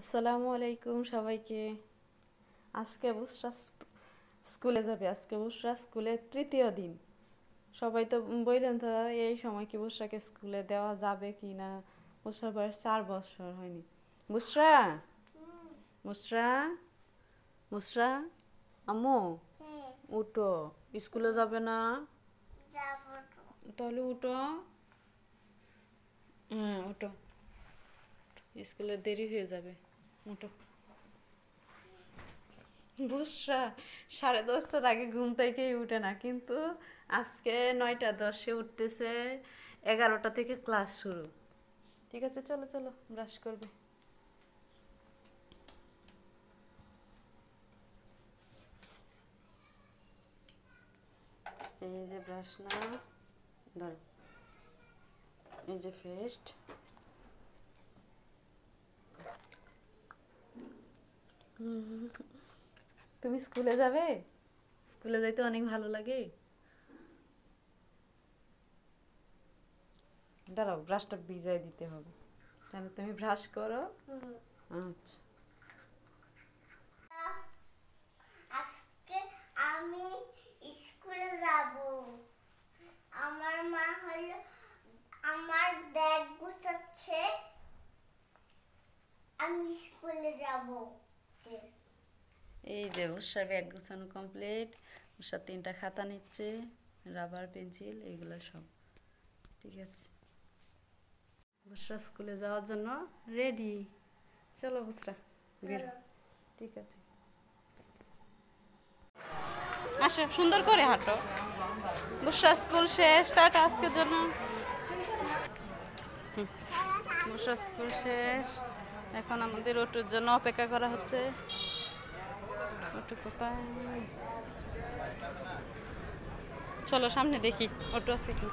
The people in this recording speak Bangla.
আসসালামু আলাইকুম সবাইকে। আজকে বুসরা স্কুলে যাবে। আজকে বুসরা স্কুলের তৃতীয় দিন। সবাই তো বললেন তো এই সময় কি বুসরাকে স্কুলে দেওয়া যাবে কি না। বুসরার বয়স 4 বছর হয়নি। বুসরা, বুসরা, বুসরা, আম্মু উঠো, স্কুলে যাবে না? তাহলে উঠো। হ্যাঁ উঠো, স্কুলে দেরি হয়ে যাবে। উঠো। বুসরা 10:30টার আগে ঘুম থেকেই উঠে না, কিন্তু আজকে 9:10-এ উঠতেছে। 11টা থেকে ক্লাস শুরু। ঠিক আছে, চলো চলো ব্রাশ করবে। এই যে ব্রাশ না, ধরো, এই যে পেস্ট। তুমি স্কুলে যাবে? স্কুলে যাইতে অনেক ভালো লাগে। দাঁড়াও, ব্রাশটা ভিজাই দিতে হবে। তাহলে তুমি ব্রাশ করো। আচ্ছা। আজকে আমি স্কুলে যাব। আমার মা হলো আমার ব্যাগ গুছাচ্ছে। আমি স্কুলে যাব। এই যে উষার ব্যাগ গুছানো কমপ্লিট। উষার 3টা খাতা নিচ্ছে, রাবার, পেন্সিল, এইগুলো সব ঠিক আছে। বুসরা স্কুলে যাওয়ার জন্য রেডি। চলো বুসরা বের হও। ঠিক আছে, আসো, সুন্দর করে হাঁটো। বুসরা স্কুল শেষ, টাটা আজকের জন্য। বুসরা স্কুল শেষ, এখন আমাদের অটোর জন্য অপেক্ষা করা হচ্ছে। অটো কোথায়? চলো সামনে দেখি অটো আছে কি।